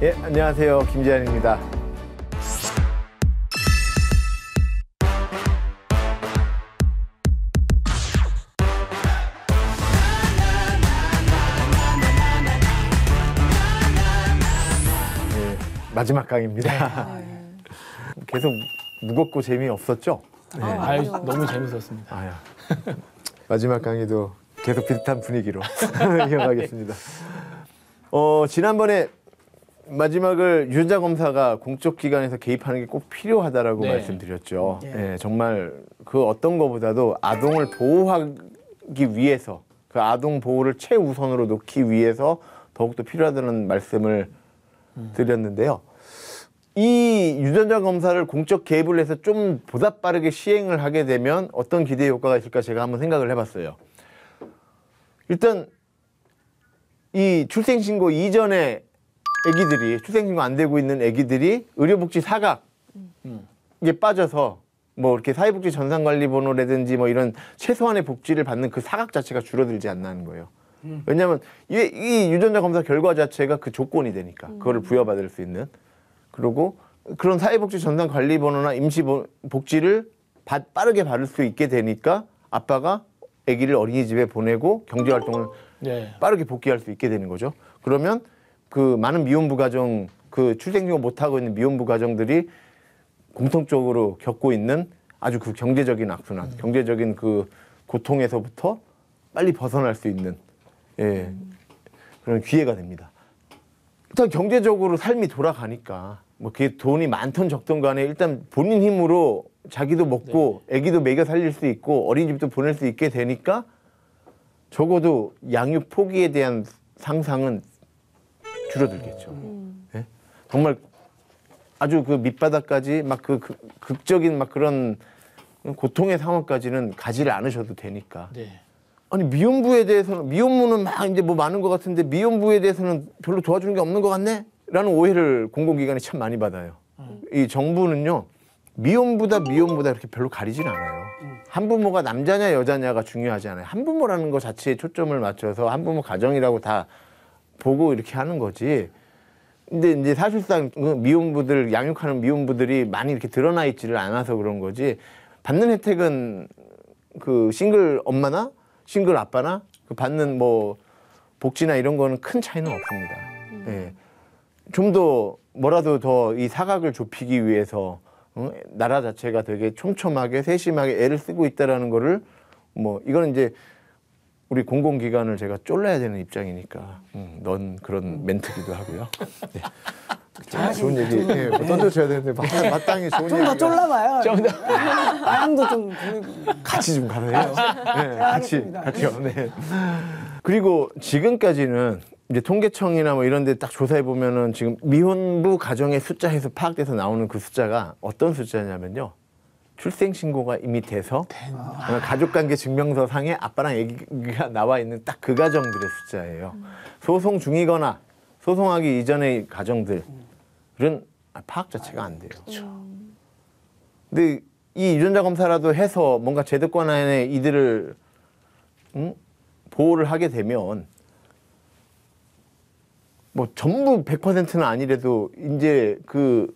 예, 안녕하세요. 김재환입니다. 네, 마지막 강의입니다. 계속 무겁고 재미없었죠? 네. 너무 재밌었습니다. 마지막 강의도 계속 비슷한 분위기로 이어가겠습니다. 지난번에 마지막을 유전자 검사가 공적 기관에서 개입하는 게 꼭 필요하다라고 말씀드렸죠. 네, 정말 그 어떤 것보다도 아동을 보호하기 위해서, 그 아동 보호를 최우선으로 놓기 위해서 더욱더 필요하다는 말씀을 드렸는데요. 이 유전자 검사를 공적 개입을 해서 좀 보다 빠르게 시행을 하게 되면 어떤 기대 효과가 있을까 제가 한번 생각을 해봤어요. 일단 이 출생신고 이전에 아기들이, 출생신고 안 되고 있는 아기들이 의료복지 사각에 빠져서 뭐 이렇게 사회복지 전산관리번호라든지 뭐 이런 최소한의 복지를 받는 그 사각 자체가 줄어들지 않는 거예요. 왜냐하면 이 유전자 검사 결과 자체가 그 조건이 되니까 그거를 부여받을 수 있는. 그리고 그런 사회복지 전산관리번호나 임시복지를 빠르게 받을 수 있게 되니까 아빠가 아기를 어린이집에 보내고 경제활동을 빠르게 복귀할 수 있게 되는 거죠. 그러면 그 많은 미혼부 가정, 그 출생신고 못하고 있는 미혼부 가정들이 공통적으로 겪고 있는 아주 그 경제적인 악순환, 경제적인 그 고통에서부터 빨리 벗어날 수 있는 그런 기회가 됩니다. 일단 경제적으로 삶이 돌아가니까 뭐 그게 돈이 많든 적든 간에 일단 본인 힘으로 자기도 먹고 아기도 먹여 살릴 수 있고 어린이집도 보낼 수 있게 되니까 적어도 양육 포기에 대한 상상은 줄어들겠죠. 네? 정말 아주 그 밑바닥까지 막 그 극적인 막 그런 고통의 상황까지는 가지를 않으셔도 되니까. 아니 미혼부에 대해서는, 미혼모는 막 이제 뭐 많은 것 같은데 미혼부에 대해서는 별로 도와주는 게 없는 것 같네? 라는 오해를 공공기관이 참 많이 받아요. 이 정부는요, 미혼부다 이렇게 별로 가리진 않아요. 한부모가 남자냐 여자냐가 중요하지 않아요. 한부모라는 것 자체에 초점을 맞춰서 한부모 가정이라고 다 보고 이렇게 하는 거지. 근데 이제 사실상 미혼부들, 양육하는 미혼부들이 많이 이렇게 드러나 있지를 않아서 그런 거지, 받는 혜택은 그 싱글 엄마나 싱글 아빠나 그 받는 뭐 복지나 이런 거는 큰 차이는 없습니다. 좀 더 뭐라도 더 이 사각을 좁히기 위해서 나라 자체가 되게 촘촘하게 세심하게 애를 쓰고 있다라는 거를, 뭐 이거는 이제 우리 공공기관을 제가 쫄라야 되는 입장이니까 넌 그런 멘트기도 하고요. 네. 좋은 얘기 뭐 던져줘야 되는데 마땅히 좋은 얘기. 좀 더 쫄라봐요. 좀 더. 마음도 좀 같이 좀 가세요. 네, 같이요. 네. 그리고 지금까지는 이제 통계청이나 뭐 이런 데 딱 조사해 보면은 지금 미혼부 가정의 숫자에서 파악돼서 나오는 그 숫자가 어떤 숫자냐면요, 출생신고가 이미 돼서 가족관계 증명서 상에 아빠랑 아기가 나와 있는 딱 그 가정들의 숫자예요. 소송 중이거나 소송하기 이전의 가정들은 파악 자체가 안 돼요. 근데 이 유전자 검사라도 해서 뭔가 제도권 안에 이들을 보호를 하게 되면 뭐 전부 100%는 아니래도 이제 그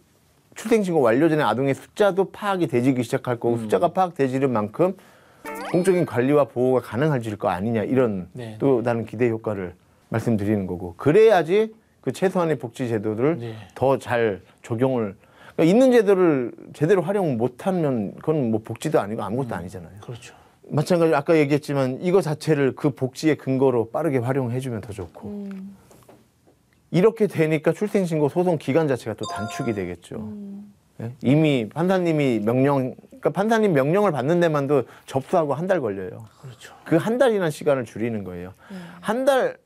출생신고 완료 전에 아동의 숫자도 파악이 되기 시작할 거고 숫자가 파악되지는 만큼 공적인 관리와 보호가 가능해질 거 아니냐, 이런 또 다른 기대 효과를 말씀드리는 거고, 그래야지 그 최소한의 복지 제도를 더 잘 적용을, 그러니까 있는 제도를 제대로 활용 못하면 그건 뭐 복지도 아니고 아무것도 아니잖아요. 그렇죠. 마찬가지로 아까 얘기했지만 이거 자체를 그 복지의 근거로 빠르게 활용해주면 더 좋고, 이렇게 되니까 출생신고 소송 기간 자체가 또 단축이 되겠죠. 네? 이미 판사님이 그러니까 판사님 명령을 받는 데만도 접수하고 한 달 걸려요. 그렇죠. 그 한 달이나 시간을 줄이는 거예요. 한 달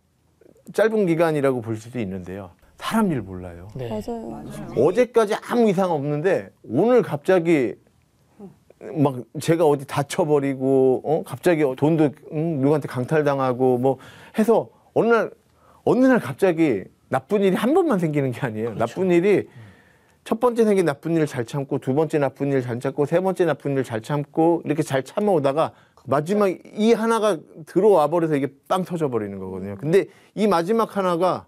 짧은 기간이라고 볼 수도 있는데요, 사람 일 몰라요. 맞아요. 어제까지 아무 이상 없는데 오늘 갑자기 막 제가 어디 다쳐버리고 갑자기 돈도 누구한테 강탈당하고 뭐 해서 어느 날 갑자기 나쁜 일이 한 번만 생기는 게 아니에요. 그렇죠. 나쁜 일이 첫 번째 생긴 나쁜 일을 잘 참고, 두 번째 나쁜 일을 잘 참고, 세 번째 나쁜 일을 잘 참고, 이렇게 잘 참아오다가 마지막 이 하나가 들어와 버려서 이게 빵 터져 버리는 거거든요. 근데 이 마지막 하나가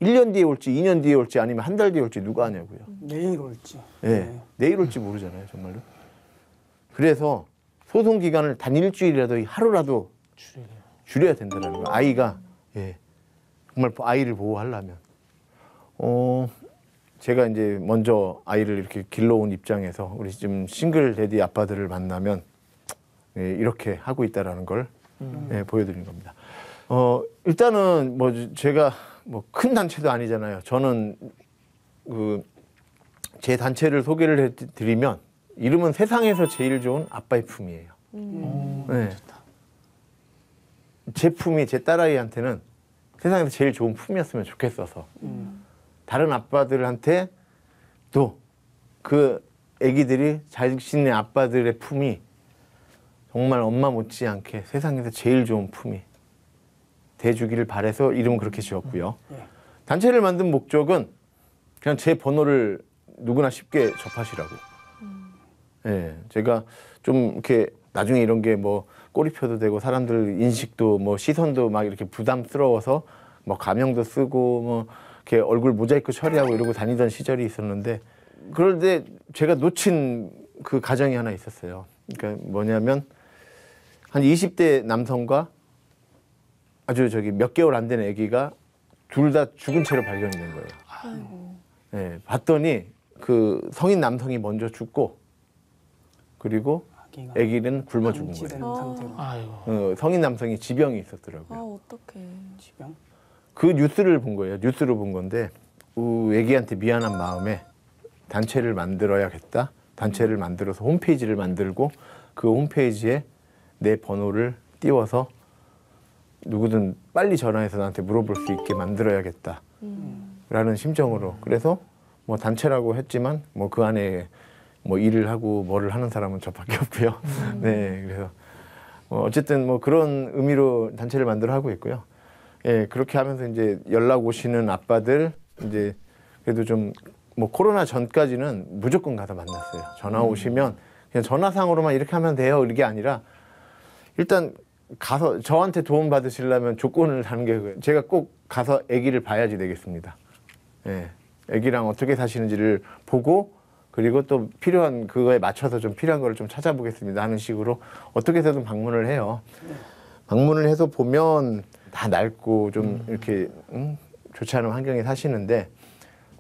1년 뒤에 올지 2년 뒤에 올지 아니면 한 달 뒤에 올지 누가 아냐고요. 내일 올지. 네. 내일 올지 모르잖아요, 정말로. 그래서 소송 기간을 단 일주일이라도 하루라도 줄여야 된다는 거예요. 아이가 예. 정말 아이를 보호하려면. 제가 이제 먼저 아이를 이렇게 길러온 입장에서 우리 지금 싱글 데디 아빠들을 만나면 예, 이렇게 하고 있다라는 걸 예, 보여드리는 겁니다. 일단은 뭐 제가 뭐 큰 단체도 아니잖아요. 저는 제 단체를 소개를 해드리면 이름은 세상에서 제일 좋은 아빠의 품이에요. 네. 제 품이 제 딸아이한테는 세상에서 제일 좋은 품이었으면 좋겠어서 다른 아빠들한테 또 그 아기들이 자신의 아빠들의 품이 정말 엄마 못지않게 세상에서 제일 좋은 품이 돼주기를 바래서 이름은 그렇게 지었고요. 단체를 만든 목적은 그냥 제 번호를 누구나 쉽게 접하시라고. 예, 제가 좀 이렇게 나중에 이런 게 뭐 꼬리표도 되고 사람들 인식도 뭐 시선도 막 이렇게 부담스러워서 뭐 가명도 쓰고 뭐 이렇게 얼굴 모자이크 처리하고 이러고 다니던 시절이 있었는데 그런데 제가 놓친 그 가정이 하나 있었어요. 그러니까 뭐냐면 한 20대 남성과 아주 몇 개월 안 된 아기가 둘 다 죽은 채로 발견이 된 거예요. 아이고. 네, 봤더니 그 성인 남성이 먼저 죽고 그리고 아기는 굶어 죽은 방치된 거예요. 상태로. 아이고. 성인 남성이 지병이 있었더라고요. 아 어떡해. 지병. 그 뉴스를 본 거예요. 뉴스로 본 건데 아기한테 미안한 마음에 단체를 만들어야겠다. 단체를 만들어서 홈페이지를 만들고 그 홈페이지에 내 번호를 띄워서 누구든 빨리 전화해서 나한테 물어볼 수 있게 만들어야겠다. 라는 심정으로. 그래서 뭐 단체라고 했지만 뭐 그 안에 뭐 일을 하고 뭐를 하는 사람은 저밖에 없고요. 네, 그래서 어쨌든 뭐 그런 의미로 단체를 만들어 하고 있고요. 예, 그렇게 하면서 이제 연락 오시는 아빠들 이제 그래도 좀 뭐 코로나 전까지는 무조건 가서 만났어요. 전화 오시면 그냥 전화상으로만 이렇게 하면 돼요. 이게 아니라 일단 가서 저한테 도움 받으시려면 조건을 다는 게 그거예요. 제가 꼭 가서 아기를 봐야지 되겠습니다. 예, 아기랑 어떻게 사시는지를 보고 그리고 또 필요한 그거에 맞춰서 좀 필요한 거를 좀 찾아보겠습니다 하는 식으로 어떻게 해서든 방문을 해요. 방문을 해서 보면 다 낡고 좀 이렇게 좋지 않은 환경에 사시는데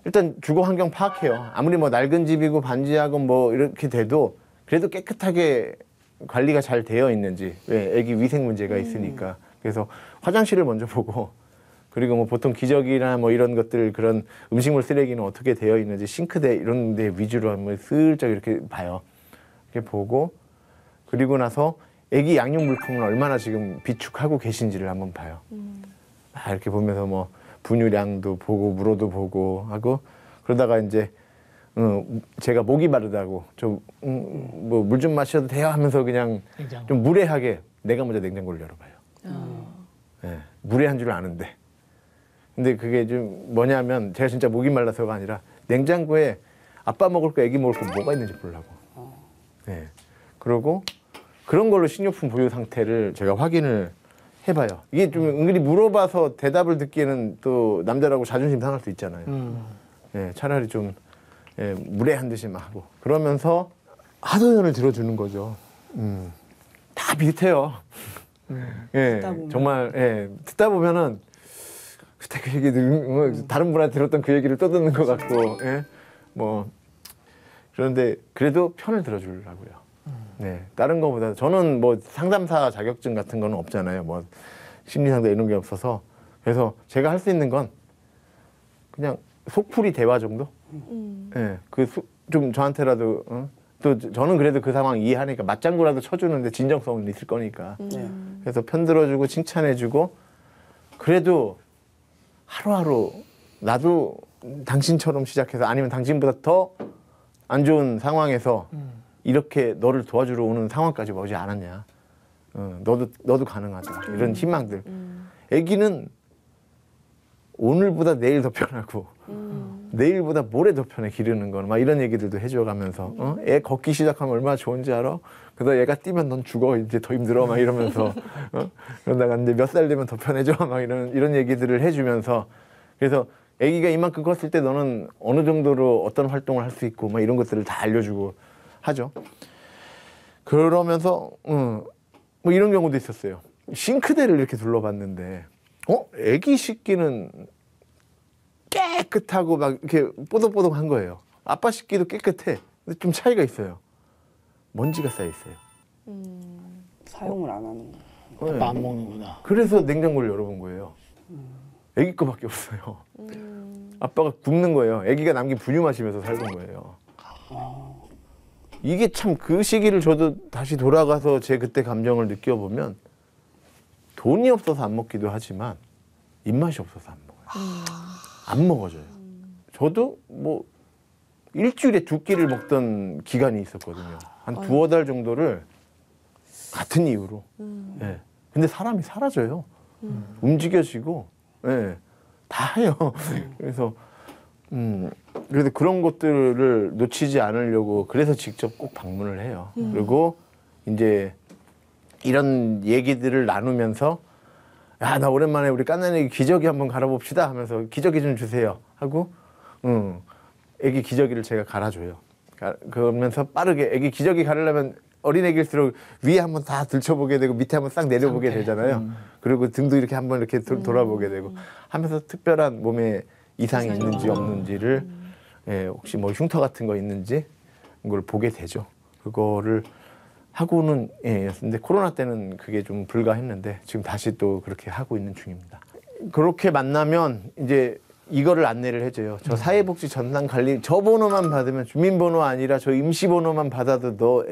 일단 주거 환경 파악해요. 아무리 뭐 낡은 집이고 반지하고 뭐 이렇게 돼도 그래도 깨끗하게 관리가 잘 되어 있는지. 왜? 애기 위생 문제가 있으니까. 그래서 화장실을 먼저 보고 그리고 뭐 보통 기저귀나 뭐 이런 것들 그런 음식물 쓰레기는 어떻게 되어 있는지 싱크대 이런 데 위주로 한번 슬쩍 이렇게 봐요. 이렇게 보고 그리고 나서 애기 양육 물품을 얼마나 지금 비축하고 계신지를 한번 봐요. 이렇게 보면서 뭐 분유량도 보고 물어도 보고 하고 그러다가 이제 제가 목이 마르다고 좀 뭐 물 좀 마셔도 돼요 하면서 그냥 냉장고. 좀 무례하게 내가 먼저 냉장고를 열어봐요. 네, 무례한 줄 아는데. 근데 그게 좀 뭐냐면 제가 진짜 목이 말라서가 아니라 냉장고에 아빠 먹을 거 애기 먹을 거 뭐가 있는지 보려고. 네. 그러고 그런 걸로 식료품 보유 상태를 제가 확인을 해봐요. 이게 좀 은근히 물어봐서 대답을 듣기에는 또 남자라고 자존심 상할 수 있잖아요. 예, 차라리 좀 무례한 듯이 막 하고 그러면서 하소연을 들어주는 거죠. 다 비슷해요. 예, 듣다 보면. 정말 듣다 보면은 그때 그 얘기 다른 분한테 들었던 그 얘기를 또 듣는 것 같고, 뭐 그런데 그래도 편을 들어주려고요. 네, 다른 거보다 저는 뭐 상담사 자격증 같은 거는 없잖아요. 뭐 심리상담 이런 게 없어서 그래서 제가 할 수 있는 건 그냥 속풀이 대화 정도. 네, 좀 저한테라도 또 저는 그래도 그 상황 이해하니까 맞장구라도 쳐주는데 진정성은 있을 거니까. 그래서 편 들어주고 칭찬해주고 그래도 하루하루 나도 당신처럼 시작해서 아니면 당신보다 더 안 좋은 상황에서 이렇게 너를 도와주러 오는 상황까지 오지 않았냐. 너도 가능하다. 이런 희망들. 아기는 오늘보다 내일 더 편하고 내일보다 모레 더 편해 기르는 거는 막 이런 얘기들도 해줘가면서 애 걷기 시작하면 얼마나 좋은지 알아? 그래서 얘가 뛰면 넌 죽어 이제 더 힘들어 막 이러면서 그러다가 이제 몇 살 되면 더 편해져 막 이런 얘기들을 해주면서 그래서 아기가 이만큼 컸을 때 너는 어느 정도로 어떤 활동을 할 수 있고 막 이런 것들을 다 알려주고 하죠. 그러면서 뭐 이런 경우도 있었어요. 싱크대를 이렇게 둘러봤는데 아기 씻기는 깨끗하고 막 이렇게 뽀득뽀득한 거예요. 아빠 씻기도 깨끗해. 근데 좀 차이가 있어요. 먼지가 쌓여 있어요. 사용을 안 하는 거. 네. 아빠 안 먹는구나. 그래서 냉장고를 열어본 거예요. 아기 거밖에 없어요. 아빠가 굶는 거예요. 아기가 남긴 분유 마시면서 살던 거예요. 이게 참 그 시기를 저도 다시 돌아가서 제 그때 감정을 느껴보면 돈이 없어서 안 먹기도 하지만 입맛이 없어서 안 먹어요. 안 먹어져요. 저도 뭐 일주일에 2끼를 먹던 기간이 있었거든요. 한 2~5달 정도를 같은 이유로. 예. 근데 사람이 사라져요. 움직여지고, 예. 다 해요. 그래서 그런 것들을 놓치지 않으려고 그래서 직접 꼭 방문을 해요. 그리고 이제 이런 얘기들을 나누면서 야, 나 오랜만에 우리 깐난애기 기저귀 한번 갈아봅시다 하면서 기저귀 좀 주세요 하고 애기 기저귀를 제가 갈아줘요. 그러면서 빠르게 애기 기저귀 가르려면 어린애기일수록 위에 한번 다 들춰보게 되고 밑에 한번 싹 내려보게 되잖아요. 그리고 등도 이렇게 한번 이렇게 돌아보게 되고 하면서 특별한 몸에 이상이 있는지 없는지를 예, 혹시 뭐 흉터 같은 거 있는지 이걸 보게 되죠. 그거를 하고는 예, 근데 코로나 때는 그게 좀 불가했는데 지금 다시 또 그렇게 하고 있는 중입니다. 그렇게 만나면 이제 이거를 안내를 해줘요. 저 사회복지 전담 관리 저 번호만 받으면 주민번호 아니라 저 임시번호만 받아도 너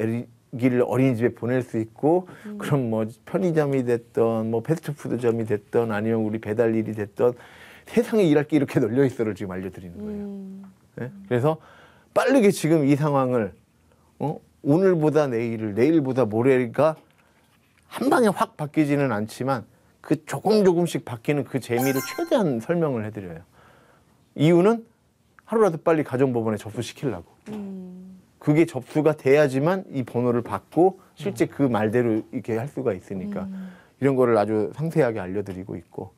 애기를 어린이집에 보낼 수 있고 그럼 뭐 편의점이 됐던 뭐 패스트푸드점이 됐던 아니면 우리 배달 일이 됐던 세상에 일할 게 이렇게 널려 있어를 지금 알려드리는 거예요. 네? 그래서 빠르게 지금 이 상황을 오늘보다 내일을 내일보다 모레가 한 방에 확 바뀌지는 않지만 그 조금씩 바뀌는 그 재미를 최대한 설명을 해드려요. 이유는 하루라도 빨리 가정법원에 접수시키려고. 그게 접수가 돼야지만 이 번호를 받고 실제 그 말대로 이렇게 할 수가 있으니까 이런 거를 아주 상세하게 알려드리고 있고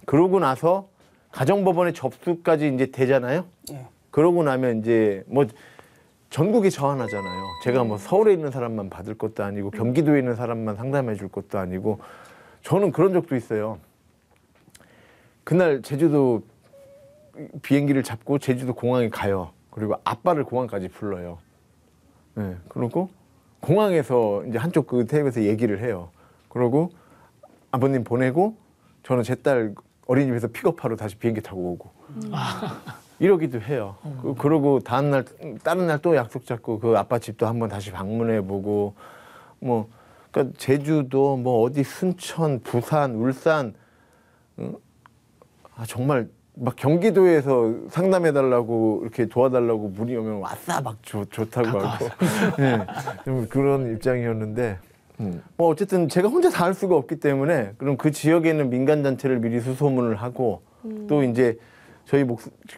그러고 나서 가정법원에 접수까지 이제 되잖아요. 예. 그러고 나면 이제 뭐 전국에 저 하나잖아요. 제가 뭐 서울에 있는 사람만 받을 것도 아니고 경기도에 있는 사람만 상담해 줄 것도 아니고 저는 그런 적도 있어요. 그날 제주도 비행기를 잡고 제주도 공항에 가요. 그리고 아빠를 공항까지 불러요. 네, 그리고 공항에서 이제 한쪽 그 테이블에서 얘기를 해요. 그러고 아버님 보내고 저는 제 딸 어린이집에서 픽업하러 다시 비행기 타고 오고 이러기도 해요. 그러고 다른 날 또 약속 잡고 그 아빠 집도 한번 다시 방문해 보고 뭐 그러니까 제주도 뭐 어디 순천, 부산, 울산 정말 막 경기도에서 상담해 달라고 이렇게 도와달라고 문의 오면 왔다 막 좋다고 하고 네, 좀 그런 입장이었는데 뭐 어쨌든 제가 혼자 다 할 수가 없기 때문에 그럼 그 지역에 있는 민간 단체를 미리 수소문을 하고 또 이제 저희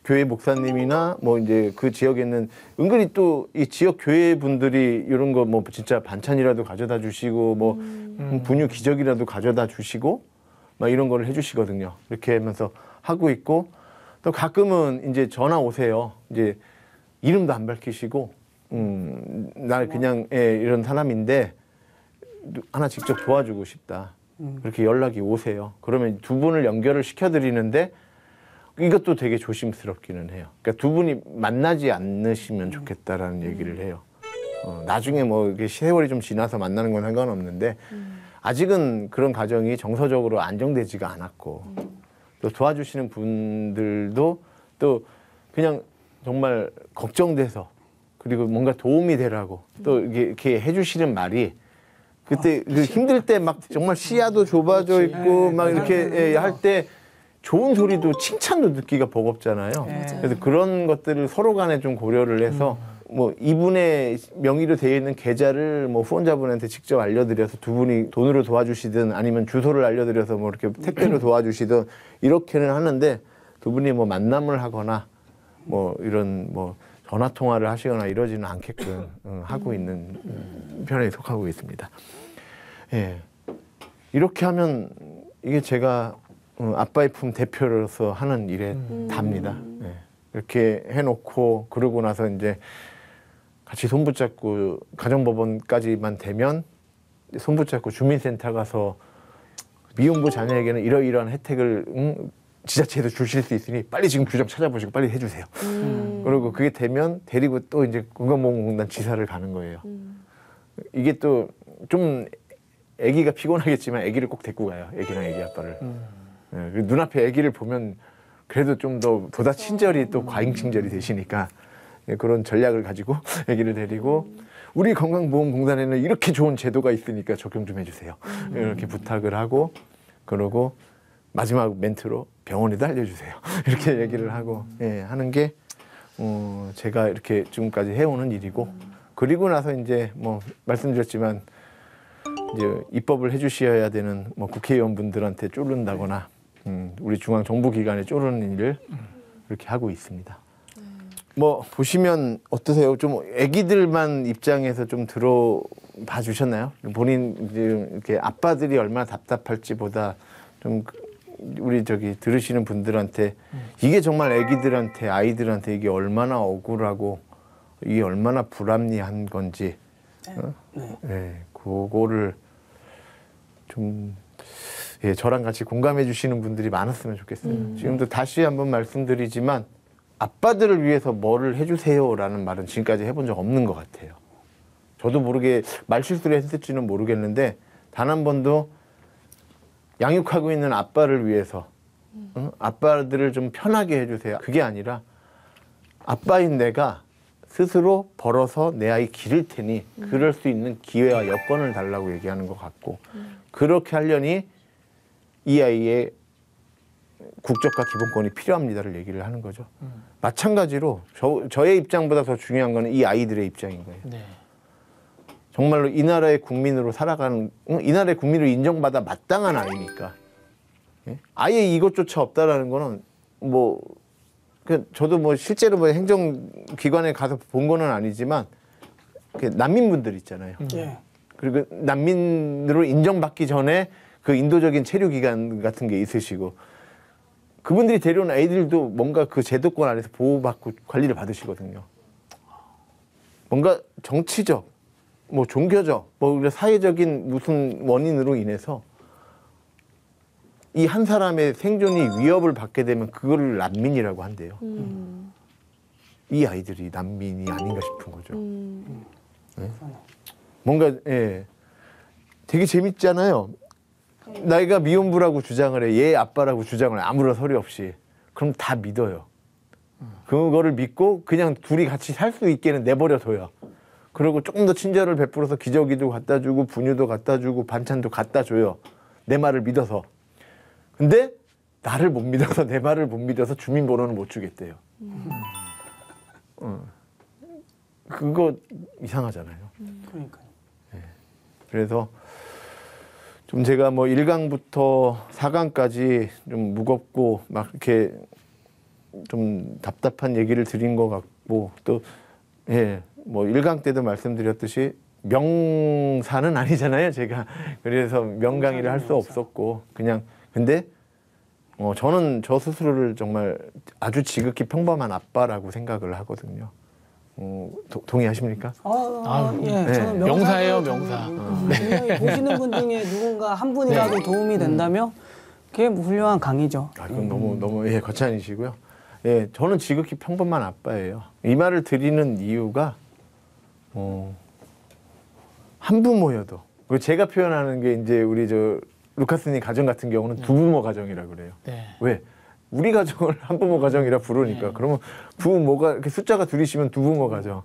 교회 목사님이나 뭐 이제 그 지역에 있는 은근히 또 이 지역 교회 분들이 이런 거 뭐 진짜 반찬이라도 가져다 주시고 뭐 분유 기저귀라도 가져다 주시고 막 이런 거를 해주시거든요. 이렇게 하면서 하고 있고 또 가끔은 이제 전화 오세요. 이제 이름도 안 밝히시고 나 그냥 이런 사람인데 하나 직접 도와주고 싶다. 그렇게 연락이 오세요. 그러면 두 분을 연결을 시켜드리는데 이것도 되게 조심스럽기는 해요. 그러니까 두 분이 만나지 않으시면 좋겠다라는 얘기를 해요. 나중에 뭐 이게 세월이 좀 지나서 만나는 건 상관없는데 아직은 그런 과정이 정서적으로 안정되지가 않았고 또 도와주시는 분들도 또 그냥 정말 걱정돼서 그리고 뭔가 도움이 되라고 또 이렇게 해주시는 말이 그때 그 힘들 때 막 정말 시야도 좁아져 있고 막 이렇게 할 때 좋은 소리도 칭찬도 듣기가 버겁잖아요. 그래서 그런 것들을 서로 간에 좀 고려를 해서 뭐 이분의 명의로 되어 있는 계좌를 뭐 후원자분한테 직접 알려드려서 두 분이 돈으로 도와주시든 아니면 주소를 알려드려서 뭐 이렇게 택배로 도와주시든 이렇게는 하는데 두 분이 뭐 만남을 하거나 뭐 이런 뭐 전화 통화를 하시거나 이러지는 않게끔 하고 있는 편에 속하고 있습니다. 예. 이렇게 하면 이게 제가 아빠의 품 대표로서 하는 일에 답니다. 예. 이렇게 해놓고 그러고 나서 이제 같이 손붙잡고 가정법원까지만 되면 손붙잡고 주민센터 가서 미혼부 자녀에게는 이러이러한 혜택을 지자체에서 주실 수 있으니 빨리 지금 규정 찾아보시고 빨리 해주세요. 그리고 그게 되면 데리고 또 이제 건강보험공단 지사를 가는 거예요. 이게 또 좀 아기가 피곤하겠지만 아기를 꼭 데리고 가요. 아기랑 아기 아빠를. 예, 눈앞에 아기를 보면 그래도 좀 더 보다 친절이 또 과잉 친절이 되시니까 예, 그런 전략을 가지고 아기를 데리고 우리 건강보험공단에는 이렇게 좋은 제도가 있으니까 적용 좀 해주세요. 이렇게 부탁을 하고 그러고 마지막 멘트로 병원에도 알려주세요. 이렇게 얘기를 하고 예, 하는 게 제가 이렇게 지금까지 해오는 일이고 그리고 나서 이제 뭐 말씀드렸지만 이제 입법을 해주셔야 되는 뭐 국회의원분들한테 쪼른다거나 우리 중앙 정부기관에 쪼르는 일을 이렇게 하고 있습니다. 뭐 보시면 어떠세요? 좀 아기들만 입장에서 좀 들어봐 주셨나요? 본인 이제 이렇게 아빠들이 얼마나 답답할지보다 좀 우리 저기 들으시는 분들한테 이게 정말 아기들한테 아이들한테 이게 얼마나 억울하고 이게 얼마나 불합리한 건지 네, 그거를 좀 예, 저랑 같이 공감해 주시는 분들이 많았으면 좋겠어요. 지금도 다시 한번 말씀드리지만 아빠들을 위해서 뭐를 해주세요라는 말은 지금까지 해본 적 없는 것 같아요. 저도 모르게 말실수를 했을지는 모르겠는데 단 한 번도 양육하고 있는 아빠를 위해서 아빠들을 좀 편하게 해주세요. 그게 아니라 아빠인 내가 스스로 벌어서 내 아이 기를 테니 그럴 수 있는 기회와 여건을 달라고 얘기하는 것 같고 그렇게 하려니 이 아이의 국적과 기본권이 필요합니다를 얘기를 하는 거죠. 마찬가지로 저의 입장보다 더 중요한 거는 이 아이들의 입장인 거예요. 네. 정말로 이 나라의 국민으로 살아가는 이 나라의 국민으로 인정받아 마땅한 아이니까 예? 아예 이것조차 없다라는 거는 뭐 저도 뭐 실제로 뭐 행정기관에 가서 본 거는 아니지만 난민분들 있잖아요. 예. 그리고 난민으로 인정받기 전에 그 인도적인 체류기간 같은 게 있으시고 그분들이 데려온 아이들도 뭔가 그 제도권 안에서 보호받고 관리를 받으시거든요. 뭔가 정치적, 뭐 종교적, 뭐 사회적인 무슨 원인으로 인해서 이 한 사람의 생존이 위협을 받게 되면 그거를 난민이라고 한대요. 이 아이들이 난민이 아닌가 싶은 거죠. 네? 뭔가 예, 되게 재밌잖아요. 나이가 미혼부라고 주장을 해, 얘 아빠라고 주장을 해, 아무런 서류 없이. 그럼 다 믿어요. 그거를 믿고 그냥 둘이 같이 살 수 있게는 내버려둬요. 그리고 조금 더 친절을 베풀어서 기저귀도 갖다 주고 분유도 갖다 주고 반찬도 갖다 줘요. 내 말을 믿어서. 근데 나를 못 믿어서 내 말을 못 믿어서 주민번호는 못 주겠대요. 그거 이상하잖아요. 그러니까요. 그래서 좀 제가 뭐 1강부터 4강까지 좀 무겁고 막 이렇게 좀 답답한 얘기를 드린 것 같고 또 예, 뭐 1강 때도 말씀드렸듯이 명사는 아니잖아요, 제가. 그래서 명강의를 할 수 없었고 그냥 근데 저는 저 스스로를 정말 아주 지극히 평범한 아빠라고 생각을 하거든요. 동의하십니까? 예, 저는 명사예요, 명사. 분명히 보시는 분 중에 누군가 한 분이라도 도움이 된다면 그게 뭐 훌륭한 강의죠. 아, 그건 너무 예, 거창이시고요. 예, 저는 지극히 평범한 아빠예요. 이 말을 드리는 이유가 한부모여도 그리고 제가 표현하는 게 이제 우리 저 루카스님 가정 같은 경우는 두부모 가정이라 그래요. 네. 왜? 우리 가정을 한부모 가정이라 부르니까. 그러면 부모가 이렇게 숫자가 둘이시면 두부모 가정.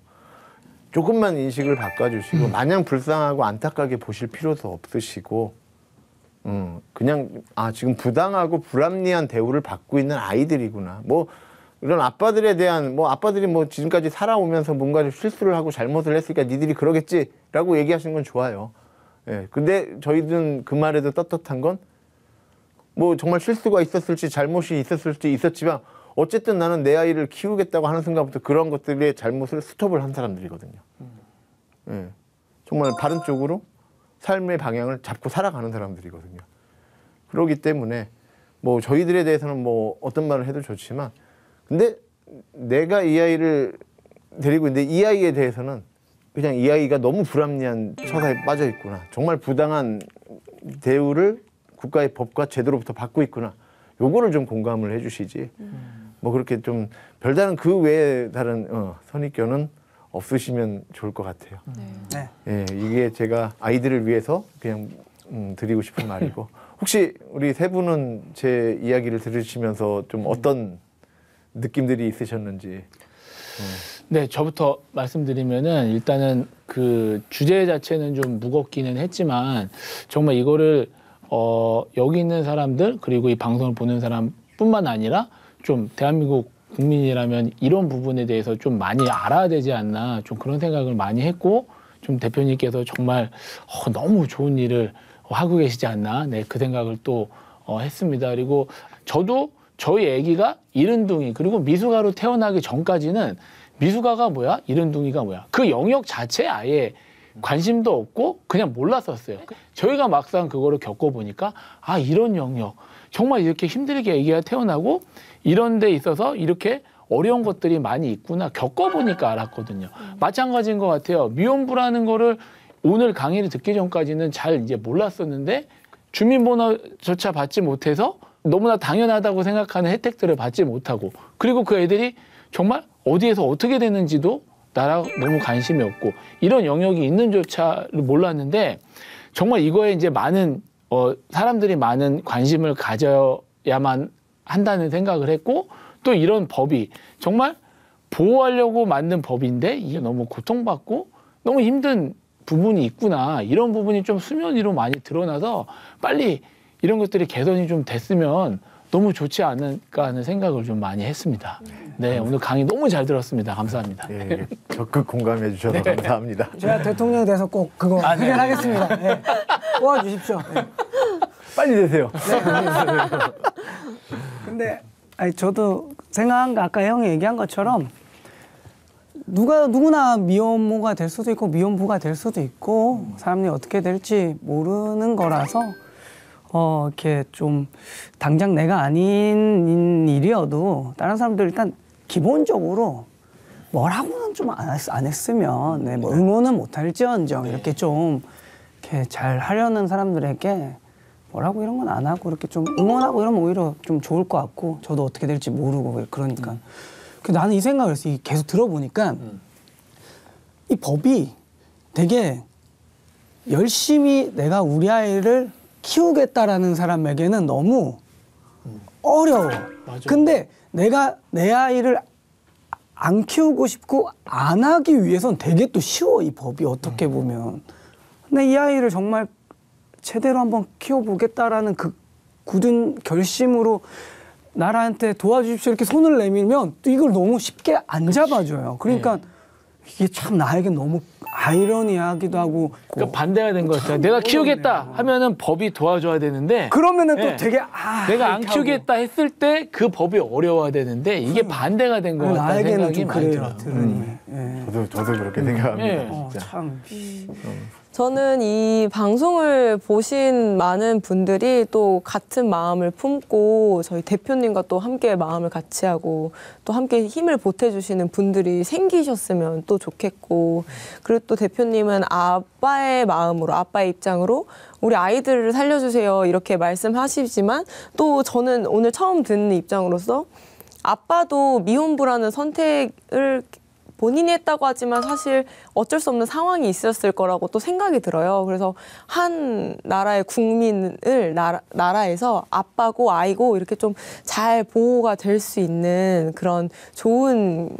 조금만 인식을 바꿔주시고 마냥 불쌍하고 안타깝게 보실 필요도 없으시고 그냥 지금 부당하고 불합리한 대우를 받고 있는 아이들이구나. 뭐 이런 아빠들에 대한 뭐 아빠들이 뭐 지금까지 살아오면서 뭔가 실수를 하고 잘못을 했으니까 니들이 그러겠지라고 얘기하시는 건 좋아요. 예. 근데 저희들은 그 말에도 떳떳한 건 뭐 정말 실수가 있었을지 잘못이 있었을지 있었지만 어쨌든 나는 내 아이를 키우겠다고 하는 순간부터 그런 것들의 잘못을 스톱을 한 사람들이거든요. 예. 정말 바른 쪽으로 삶의 방향을 잡고 살아가는 사람들이거든요. 그렇기 때문에 뭐 저희들에 대해서는 뭐 어떤 말을 해도 좋지만 근데 내가 이 아이를 데리고 있는데 이 아이에 대해서는 그냥 이 아이가 너무 불합리한 처사에 빠져 있구나. 정말 부당한 대우를 국가의 법과 제도로부터 받고 있구나. 요거를 좀 공감을 해주시지. 뭐 그렇게 좀 별다른 그 외에 다른 선입견은 없으시면 좋을 것 같아요. 네. 예, 이게 제가 아이들을 위해서 그냥 드리고 싶은 말이고 혹시 우리 세 분은 제 이야기를 들으시면서 좀 어떤 느낌들이 있으셨는지. 네, 저부터 말씀드리면은 일단은 그 주제 자체는 좀 무겁기는 했지만 정말 이거를 여기 있는 사람들 그리고 이 방송을 보는 사람뿐만 아니라 좀 대한민국 국민이라면 이런 부분에 대해서 좀 많이 알아야 되지 않나 좀 그런 생각을 많이 했고 좀 대표님께서 정말 너무 좋은 일을 하고 계시지 않나 네, 그 생각을 또 했습니다. 그리고 저도 저희 아기가 이른둥이 그리고 미숙아로 태어나기 전까지는 미숙아가 뭐야? 이른둥이가 뭐야? 그 영역 자체에 아예 관심도 없고 그냥 몰랐었어요. 저희가 막상 그거를 겪어보니까 아 이런 영역 정말 이렇게 힘들게 아기가 태어나고 이런 데 있어서 이렇게 어려운 것들이 많이 있구나 겪어보니까 알았거든요. 마찬가지인 것 같아요. 미혼부라는 거를 오늘 강의를 듣기 전까지는 잘 이제 몰랐었는데 주민번호조차 받지 못해서 너무나 당연하다고 생각하는 혜택들을 받지 못하고 그리고 그 애들이 정말 어디에서 어떻게 되는지도 나랑 너무 관심이 없고 이런 영역이 있는조차를 몰랐는데 정말 이거에 이제 많은 사람들이 많은 관심을 가져야만 한다는 생각을 했고 또 이런 법이 정말 보호하려고 만든 법인데 이게 너무 고통받고 너무 힘든 부분이 있구나 이런 부분이 좀 수면 위로 많이 드러나서 빨리 이런 것들이 개선이 좀 됐으면 너무 좋지 않을까 하는 생각을 좀 많이 했습니다. 네, 오늘 강의 너무 잘 들었습니다. 감사합니다. 예, 적극 공감해 주셔서 네. 감사합니다. 제가 대통령이 돼서 꼭 그거 네. 해결하겠습니다. 네. 도와주십시오. 네. 빨리 되세요. 근데 아니 저도 생각한 거 아까 형이 얘기한 것처럼 누구나 미혼모가 될 수도 있고 미혼부가 될 수도 있고 사람이 어떻게 될지 모르는 거라서 이렇게 좀 당장 내가 아닌 일이어도 다른 사람들 일단 기본적으로 뭐라고는 좀 안 했으면 네, 뭐 응원은 못할지언정 이렇게 좀 이렇게 잘 하려는 사람들에게 뭐라고 이런 건 안 하고 이렇게 좀 응원하고 이러면 오히려 좀 좋을 것 같고 저도 어떻게 될지 모르고 그러니까 나는 이 생각을 했어. 계속 들어보니까 이 법이 되게 열심히 내가 우리 아이를 키우겠다라는 사람에게는 너무 어려워. 맞아. 근데 내가 내 아이를 안 키우고 싶고 안 하기 위해서는 되게 또 쉬워 이 법이 어떻게 보면. 근데 이 아이를 정말 제대로 한번 키워보겠다라는 그 굳은 결심으로 나라한테 도와주십시오 이렇게 손을 내밀면 또 이걸 너무 쉽게 안 잡아줘요. 그러니까 이게 참 나에게 너무 아이러니하기도 하고. 그러니까 반대가 된 것 같아요. 내가 키우겠다 하면은 법이 도와줘야 되는데 그러면은 네. 또 되게 내가 안 이렇게 키우겠다 했을 때 그 법이 어려워야 되는데 이게 반대가 된 것 하고. 같다는 나에게는 생각이 좀 많이 그래요. 들어요. 들으니. 예. 저도 그렇게 생각합니다. 네. 진짜. 참. 저는 이 방송을 보신 많은 분들이 또 같은 마음을 품고 저희 대표님과 또 함께 마음을 같이 하고 또 함께 힘을 보태주시는 분들이 생기셨으면 또 좋겠고 그리고 또 대표님은 아빠의 마음으로 아빠의 입장으로 우리 아이들을 살려주세요 이렇게 말씀하시지만 또 저는 오늘 처음 듣는 입장으로서 아빠도 미혼부라는 선택을 본인이 했다고 하지만 사실 어쩔 수 없는 상황이 있었을 거라고 또 생각이 들어요. 그래서 한 나라의 국민을 나라에서 아빠고 아이고 이렇게 좀 잘 보호가 될 수 있는 그런 좋은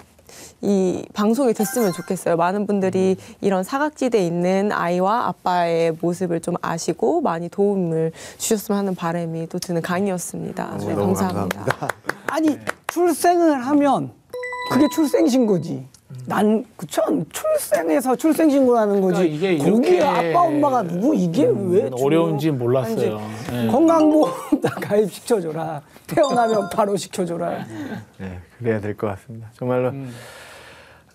이 방송이 됐으면 좋겠어요. 많은 분들이 이런 사각지대에 있는 아이와 아빠의 모습을 좀 아시고 많이 도움을 주셨으면 하는 바람이 또 드는 강의였습니다. 네, 너무 감사합니다. 아니 출생을 하면 그게 출생신고지. 난 그쵸 출생해서 출생신고라는 거지. 그러니까 이게 거기에 이렇게 아빠 엄마가 누구 이게 왜 어려운지 몰랐어요. 네. 건강보험 다 가입시켜줘라. 태어나면 바로 시켜줘라. 네, 그래야 될 것 같습니다. 정말로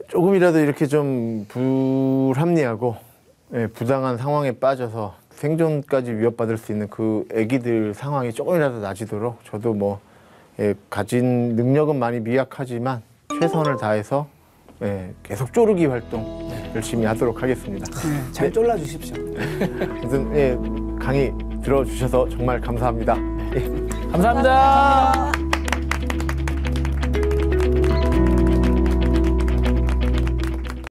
조금이라도 이렇게 좀 불합리하고 부당한 상황에 빠져서 생존까지 위협받을 수 있는 그 아기들 상황이 조금이라도 나아지도록 저도 뭐 가진 능력은 많이 미약하지만 최선을 다해서 계속 쪼르기 활동 열심히 하도록 하겠습니다. 잘 졸라주십시오. 아무튼 강의 들어주셔서 정말 감사합니다. 감사합니다.